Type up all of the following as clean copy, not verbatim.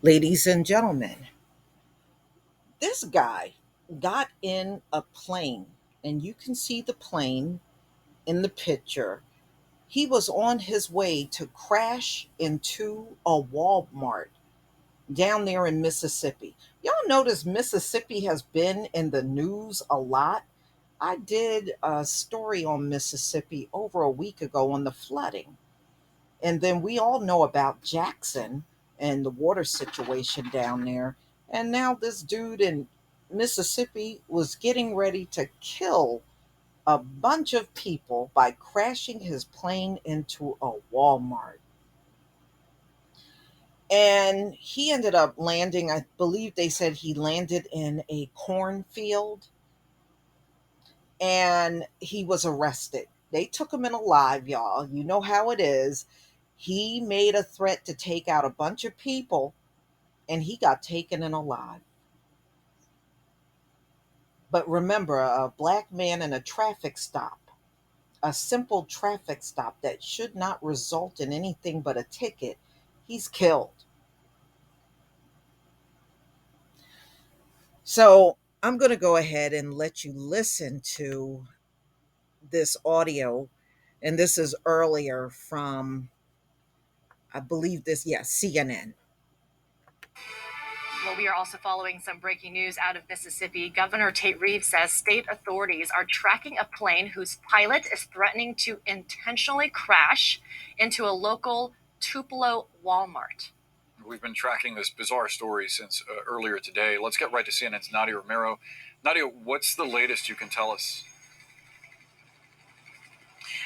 Ladies and gentlemen, this guy got in a plane, and you can see the plane in the picture. He was on his way to crash into a Walmart down there in Mississippi. Y'all notice Mississippi has been in the news a lot. I did a story on Mississippi over a week ago on the flooding. And then we all know about Jackson and the water situation down there. And now this dude in Mississippi was getting ready to kill a bunch of people by crashing his plane into a Walmart. And he ended up landing, I believe they said he landed in a cornfield, and he was arrested. They took him in alive, y'all. You know how it is. He made a threat to take out a bunch of people, and he got taken in alive. But remember, a black man in a traffic stop, a simple traffic stop that should not result in anything but a ticket, he's killed. So I'm going to go ahead and let you listen to this audio. And this is earlier from, I believe this, yeah, CNN. Well, we are also following some breaking news out of Mississippi. Governor Tate Reeves says state authorities are tracking a plane whose pilot is threatening to intentionally crash into a local Tupelo Walmart. We've been tracking this bizarre story since earlier today. Let's get right to CNN's Nadia Romero. Nadia, what's the latest you can tell us?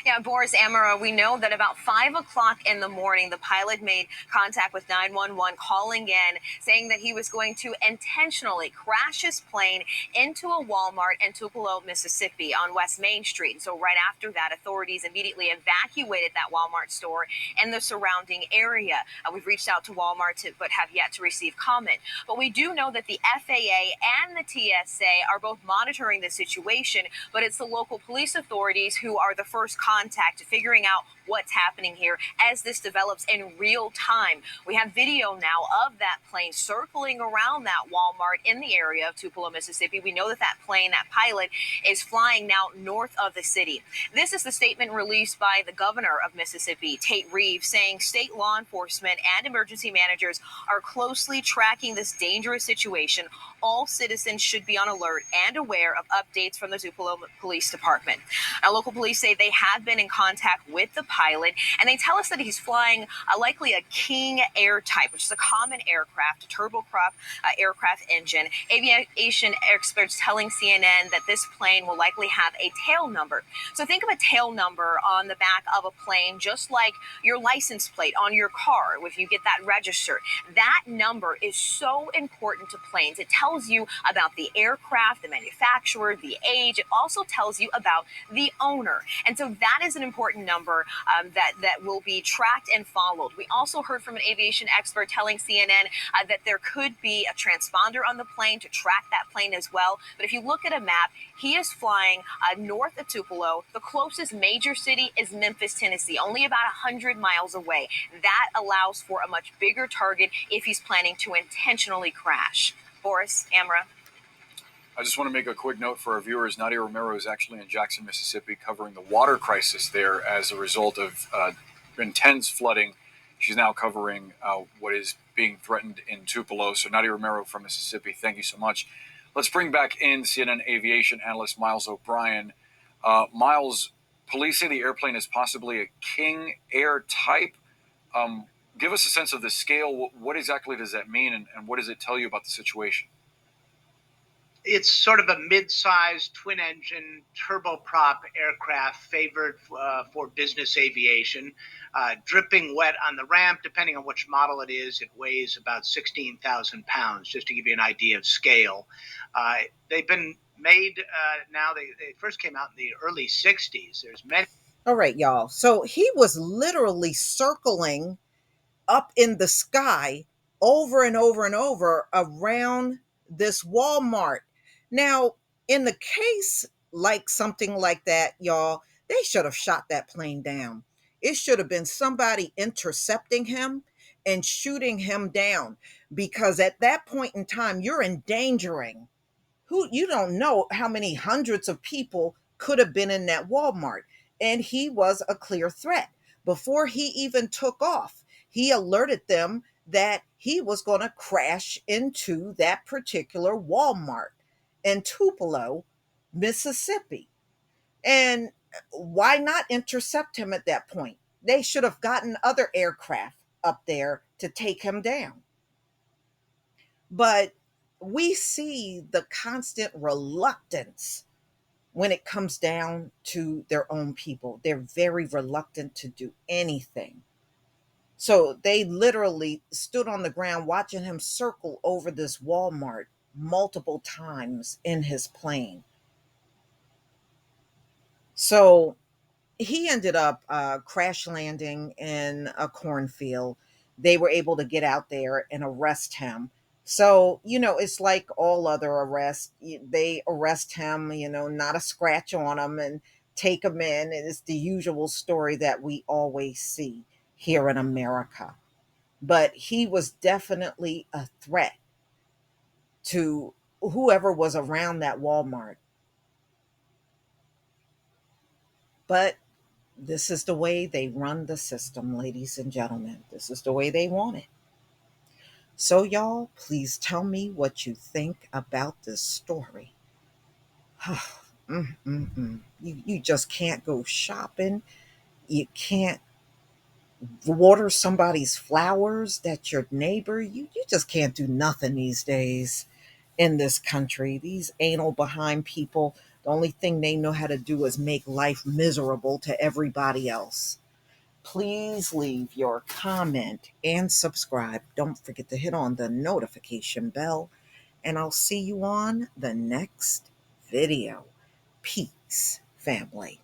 Yeah, Boris Amara, we know that about 5 o'clock in the morning, the pilot made contact with 911, calling in, saying that he was going to intentionally crash his plane into a Walmart in Tupelo, Mississippi on West Main Street. And so right after that, authorities immediately evacuated that Walmart store and the surrounding area. We've reached out to Walmart, but have yet to receive comment. But we do know that the FAA and the TSA are both monitoring the situation, but it's the local police authorities who are the first contact to figuring out what's happening here as this develops in real time. We have video now of that plane circling around that Walmart in the area of Tupelo, Mississippi. We know that that plane, that pilot, is flying now north of the city. This is the statement released by the governor of Mississippi, Tate Reeves, saying state law enforcement and emergency managers are closely tracking this dangerous situation. All citizens should be on alert and aware of updates from the Tupelo Police Department. Now, local police say they have been in contact with the pilot, and they tell us that he's flying likely a King Air type, which is a common aircraft, a turboprop aircraft engine. Aviation experts telling CNN that this plane will likely have a tail number. So think of a tail number on the back of a plane, just like your license plate on your car, if you get that registered. That number is so important to planes. It tells you about the aircraft, the manufacturer, the age. It also tells you about the owner. And so that is an important number that will be tracked and followed. We also heard from an aviation expert telling CNN that there could be a transponder on the plane to track that plane as well. But if you look at a map, he is flying north of Tupelo. The closest major city is Memphis, Tennessee, only about 100 miles away. That allows for a much bigger target if he's planning to intentionally crash. Boris, Amra. I just want to make a quick note for our viewers. Nadia Romero is actually in Jackson, Mississippi, covering the water crisis there as a result of intense flooding. She's now covering what is being threatened in Tupelo. So Nadia Romero from Mississippi, thank you so much. Let's bring back in CNN aviation analyst Miles O'Brien. Miles, police say the airplane is possibly a King Air type. Give us a sense of the scale. What exactly does that mean, and what does it tell you about the situation? It's sort of a mid-sized twin-engine turboprop aircraft favored for business aviation. Dripping wet on the ramp, depending on which model it is, it weighs about 16,000 pounds, just to give you an idea of scale. They've been made now, they first came out in the early 60s. There's many. All right, y'all. So he was literally circling up in the sky over and over and over around this Walmart. Now, in the case like something like that, y'all, they should have shot that plane down. It should have been somebody intercepting him and shooting him down, because at that point in time, you're endangering who, you don't know how many hundreds of people could have been in that Walmart. And he was a clear threat. Before he even took off, he alerted them that he was going to crash into that particular Walmart in Tupelo, Mississippi. And why not intercept him at that point? They should have gotten other aircraft up there to take him down. But we see the constant reluctance when it comes down to their own people. They're very reluctant to do anything. So they literally stood on the ground watching him circle over this Walmart multiple times in his plane. So he ended up crash landing in a cornfield. They were able to get out there and arrest him. So, it's like all other arrests. They arrest him, not a scratch on him, and take him in. It's the usual story that we always see here in America. But he was definitely a threat to whoever was around that Walmart. But this is the way they run the system, ladies and gentlemen. This is the way they want it. So, y'all, please tell me what you think about this story. You just can't go shopping. You can't water somebody's flowers that's your neighbor. You just can't do nothing these days in this country. These anal behind people, the only thing they know how to do is make life miserable to everybody else. Please leave your comment and subscribe. Don't forget to hit on the notification bell, and I'll see you on the next video. Peace, family.